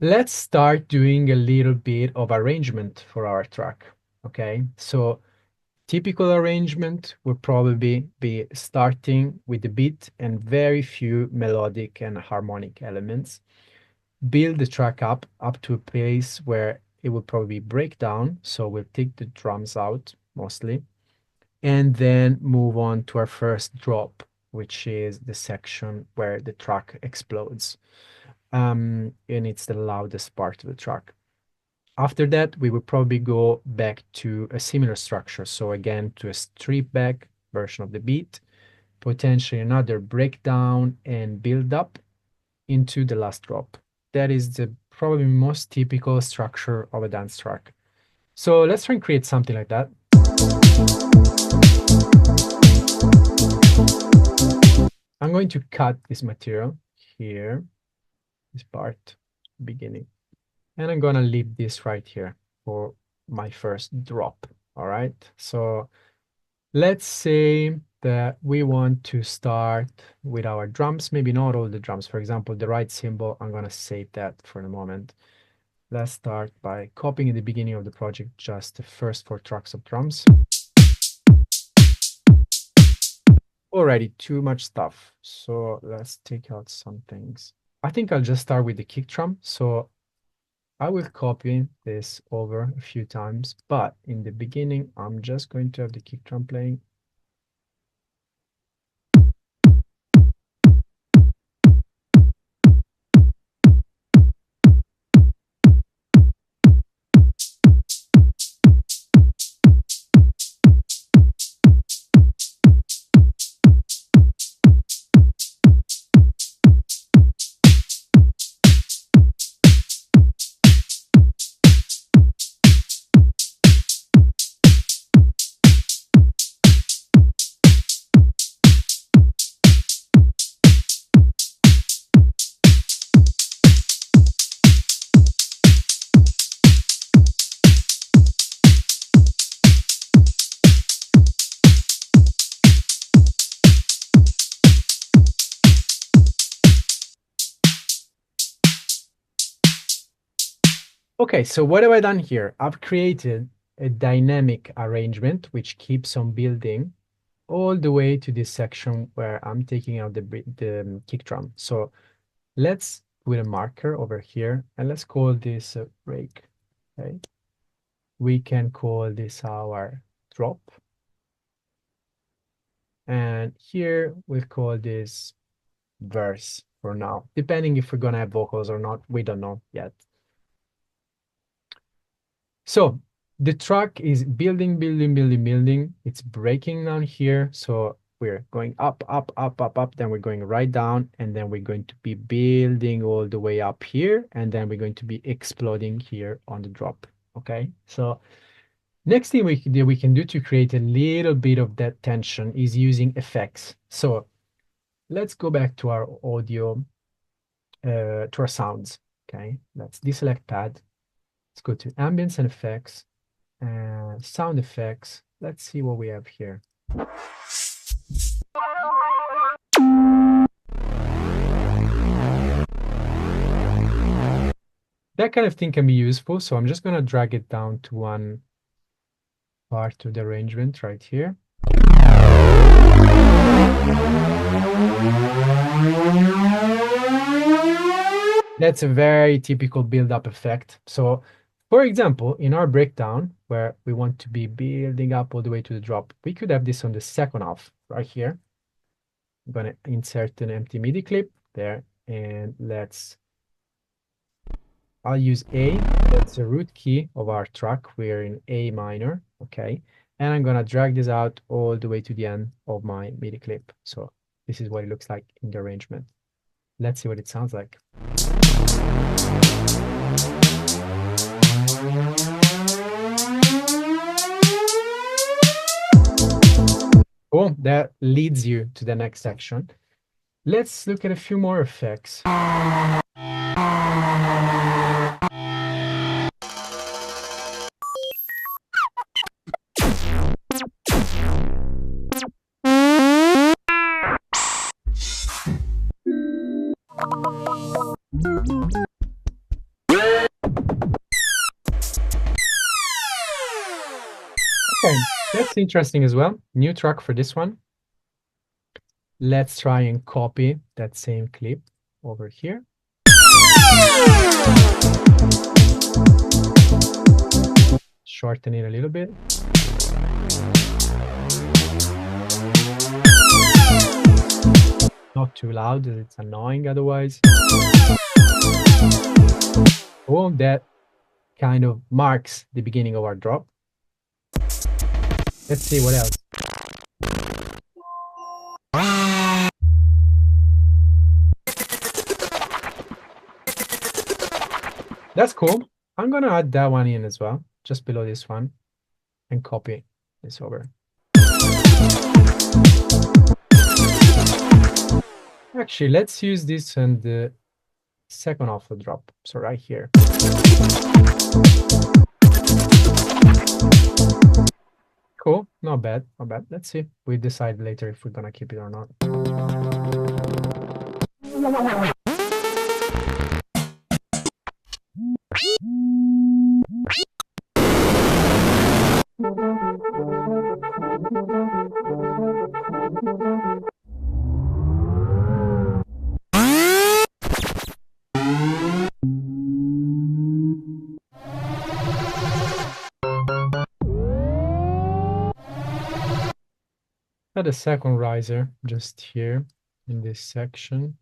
Let's start doing a little bit of arrangement for our track. Okay, so typical arrangement would probably be starting with the beat and very few melodic and harmonic elements. Build the track up to a place where it will probably break down. So we'll take the drums out mostly, and then move on to our first drop, which is the section where the track explodes. And it's the loudest part of the track. After that, we will probably go back to a similar structure. So again, to a stripped back version of the beat, potentially another breakdown and build up into the last drop. That is the probably most typical structure of a dance track. So let's try and create something like that. I'm going to cut this material here, this part, beginning. And I'm gonna leave this right here for my first drop. All right. So let's say that we want to start with our drums, maybe not all the drums. For example, the right cymbal, I'm gonna save that for the moment. Let's start by copying at the beginning of the project just the first 4 tracks of drums. Already too much stuff. So let's take out some things. I think I'll just start with the kick drum. So I will copy this over a few times, but in the beginning, I'm just going to have the kick drum playing. Okay, so what have I done here? I've created a dynamic arrangement which keeps on building all the way to this section where I'm taking out the kick drum. So let's put a marker over here and let's call this a break. Okay. We can call this our drop. And here we'll call this verse for now, depending if we're gonna have vocals or not, we don't know yet. So the track is building, building, building, building. It's breaking down here. So we're going up, up, up, up, up. Then we're going right down. And then we're going to be building all the way up here. And then we're going to be exploding here on the drop. Okay. So next thing we can do to create a little bit of that tension is using effects. So let's go back to our audio, to our sounds. Okay. Let's deselect pad. Let's go to ambience and effects and sound effects. Let's see what we have here. That kind of thing can be useful. So I'm just going to drag it down to one part of the arrangement right here. That's a very typical build-up effect. So for example, in our breakdown, where we want to be building up all the way to the drop, we could have this on the second half right here. I'm going to insert an empty MIDI clip there, and I'll use A. That's the root key of our track. We're in A minor, okay? And I'm going to drag this out all the way to the end of my MIDI clip. So this is what it looks like in the arrangement. Let's see what it sounds like. Cool, that leads you to the next section. Let's look at a few more effects. Okay, that's interesting as well. New track for this one. Let's try and copy that same clip over here. Shorten it a little bit. Not too loud, as it's annoying otherwise. All that kind of marks the beginning of our drop. Let's see what else. That's cool. I'm gonna add that one in as well, just below this one, and copy this over. Actually, let's use this and the second half of the drop. So right here. Cool, not bad, not bad. Let's see. We decide later if we're gonna keep it or not. Add a second riser just here in this section.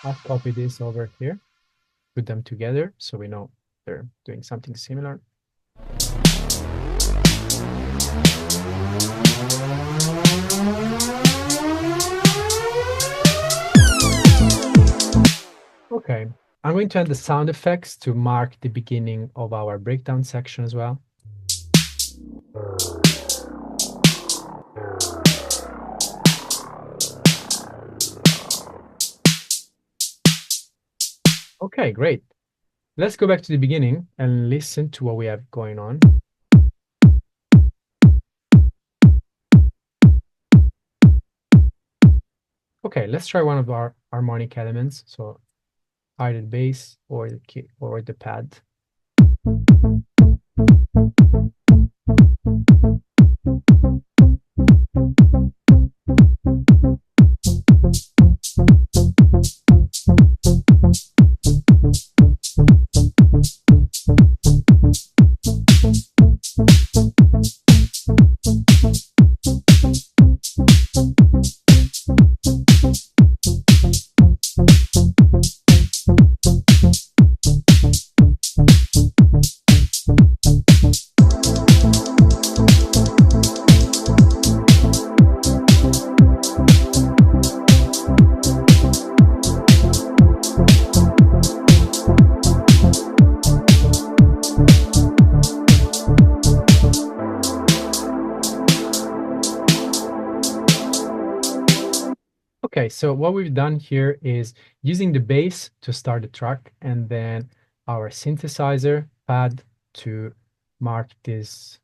I'll copy this over here, put them together so we know they're doing something similar. Okay, I'm going to add the sound effects to mark the beginning of our breakdown section as well. Okay, great. Let's go back to the beginning and listen to what we have going on. Okay, let's try one of our harmonic elements. So either the bass or the kick or the pad. Okay, so what we've done here is using the bass to start the track and then our synthesizer pad to mark this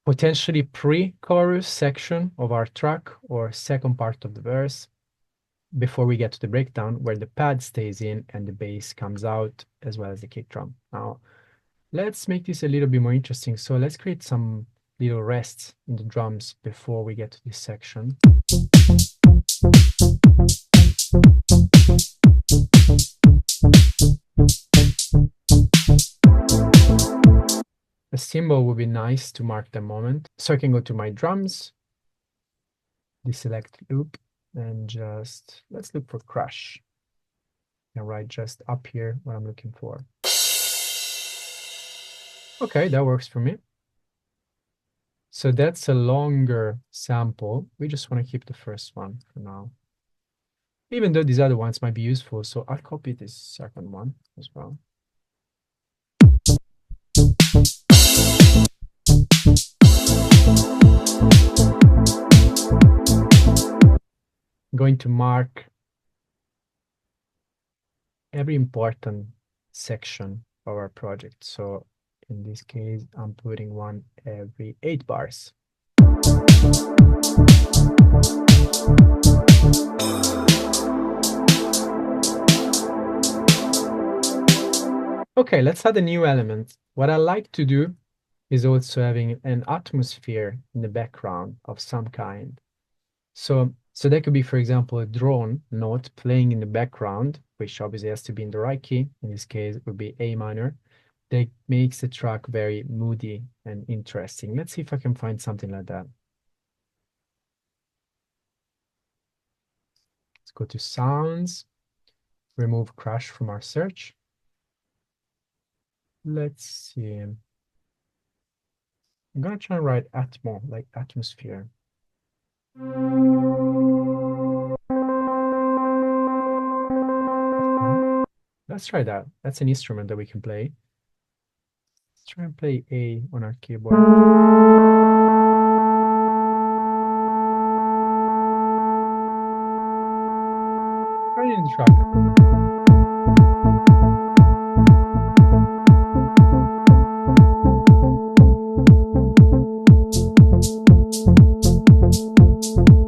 potentially pre-chorus section of our track or second part of the verse before we get to the breakdown where the pad stays in and the bass comes out as well as the kick drum. Now, let's make this a little bit more interesting. So let's create some little rests in the drums before we get to this section. A cymbal would be nice to mark the moment. So I can go to my drums, deselect loop, and just let's look for crash. And write just up here what I'm looking for. Okay, that works for me. So that's a longer sample. We just want to keep the first one for now. Even though these other ones might be useful, so I'll copy this second one as well. I'm going to mark every important section of our project. So in this case, I'm putting one every 8 bars. Okay, let's add a new element. What I like to do is also having an atmosphere in the background of some kind. So that could be, for example, a drone note playing in the background, which obviously has to be in the right key. In this case, it would be A minor. That makes the track very moody and interesting. Let's see if I can find something like that. Let's go to sounds, remove crash from our search. Let's see. I'm gonna try and write atmo, like atmosphere. Let's try that. That's an instrument that we can play. Let's try and play A on our keyboard. Right in the track.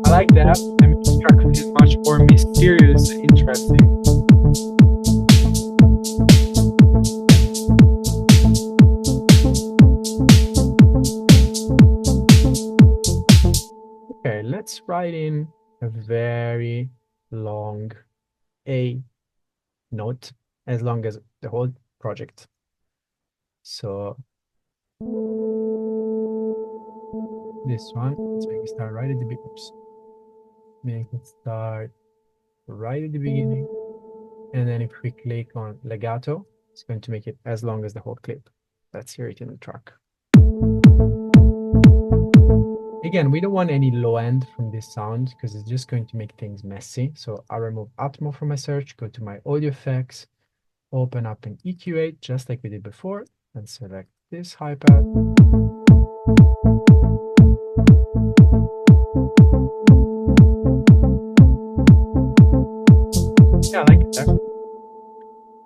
I like that. The music track is much more mysterious and interesting. Okay, let's write in a very long A note, as long as the whole project. So this one, let's make it start right at the beginning. Oops. Make it start right at the beginning. And then if we click on legato, it's going to make it as long as the whole clip. Let's hear it in the track. Again, we don't want any low end from this sound because it's just going to make things messy. So I'll remove Atmo from my search, go to my audio effects, open up an EQ8 just like we did before, and select this high pass. Yeah, I like it there.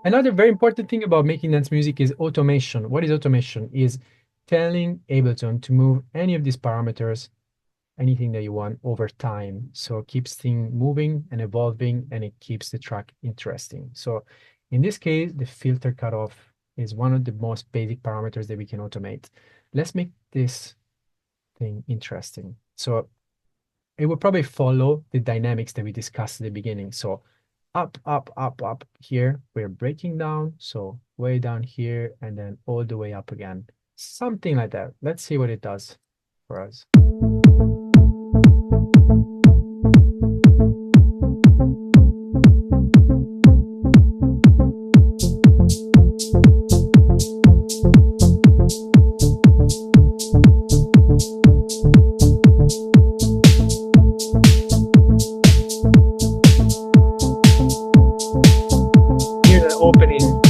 Another very important thing about making dance music is automation. What is automation? Is telling Ableton to move any of these parameters, anything that you want over time. So it keeps things moving and evolving, and it keeps the track interesting. So in this case, the filter cutoff is one of the most basic parameters that we can automate. Let's make this thing interesting. So it will probably follow the dynamics that we discussed at the beginning. So up, up, up, up here, we're breaking down. So way down here and then all the way up again. Something like that. Let's see what it does for us. Here's the opening.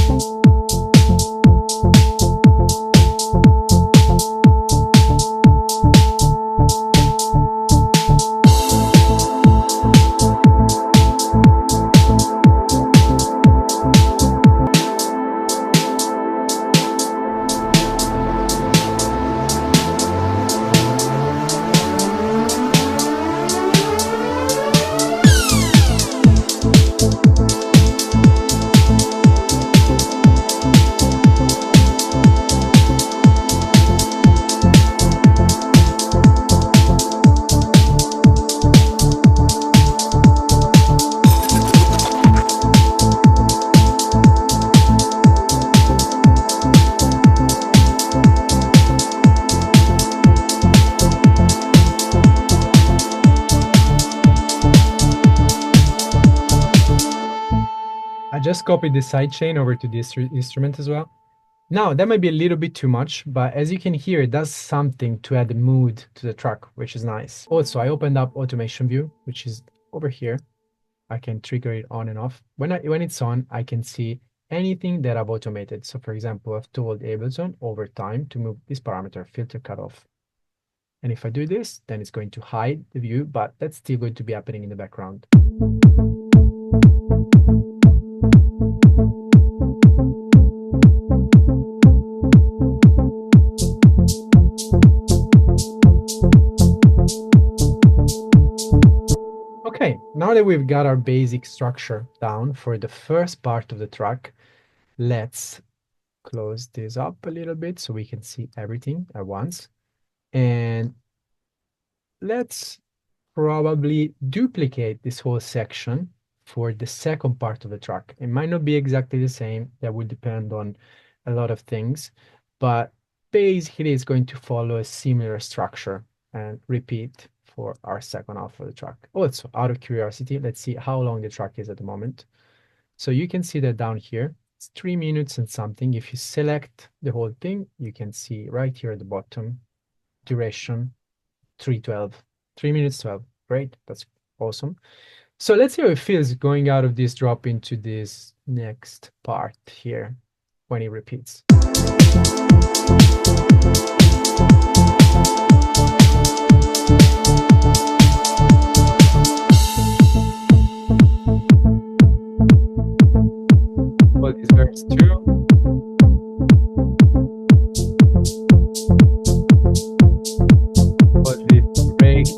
I just copied the sidechain over to this instrument as well. Now, that might be a little bit too much, but as you can hear, it does something to add the mood to the track, which is nice. Also, I opened up automation view, which is over here. I can trigger it on and off. When it's on, I can see anything that I've automated. So for example, I've told Ableton over time to move this parameter, filter cutoff. And if I do this, then it's going to hide the view, but that's still going to be happening in the background. Okay, now that we've got our basic structure down for the first part of the track, let's close this up a little bit so we can see everything at once. And let's probably duplicate this whole section for the second part of the track. It might not be exactly the same. That would depend on a lot of things, but basically it's going to follow a similar structure and repeat for our second half of the track. Also, out of curiosity, let's see how long the track is at the moment. So you can see that down here, it's 3 minutes and something. If you select the whole thing, you can see right here at the bottom, duration 3:12, 3 minutes 12. Great, that's awesome. So let's see how it feels going out of this drop into this next part here when it repeats. What is verse 2? What is break 2?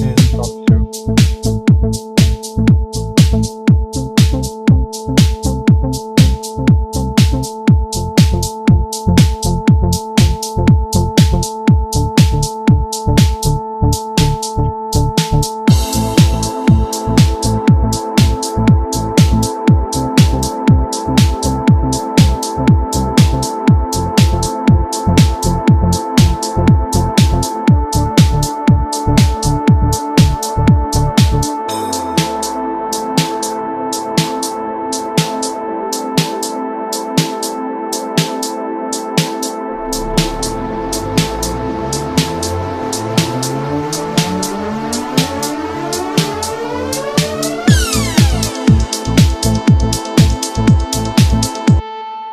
And drop 2.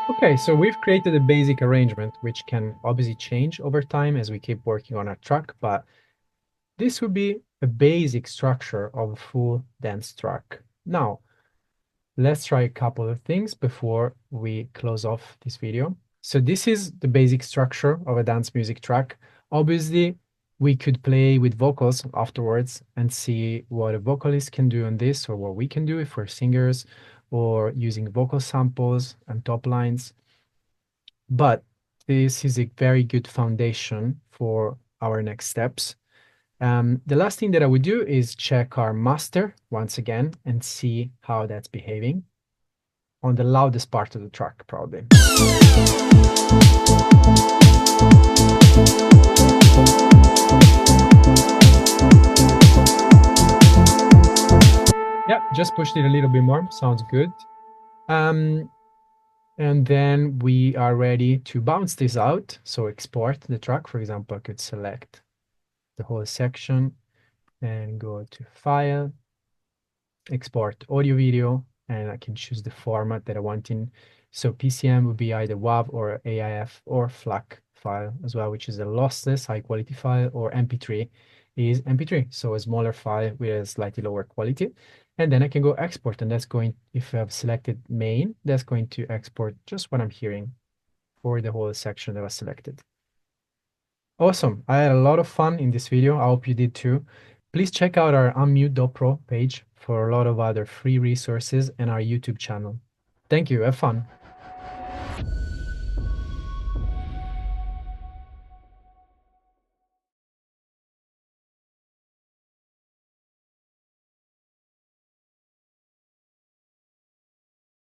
Okay, so we've created a basic arrangement, which can obviously change over time as we keep working on our track, but this would be a basic structure of a full dance track. Now, let's try a couple of things before we close off this video. So this is the basic structure of a dance music track. Obviously, we could play with vocals afterwards and see what a vocalist can do on this, or what we can do if we're singers, or using vocal samples and top lines. But this is a very good foundation for our next steps. The last thing that I would do is check our master once again and see how that's behaving on the loudest part of the track, probably. Yeah, just pushed it a little bit more. Sounds good. And then we are ready to bounce this out. So export the track. For example, I could select the whole section and go to File, Export Audio Video, and I can choose the format that I want in. So PCM would be either WAV or AIF or FLAC file as well, which is a lossless high quality file, or MP3 is MP3, so a smaller file with a slightly lower quality. And then I can go export, and that's going, if I've selected main, that's going to export just what I'm hearing for the whole section that was selected. Awesome. I had a lot of fun in this video. I hope you did too. Please check out our unmute.pro page for a lot of other free resources and our YouTube channel. Thank you. Have fun.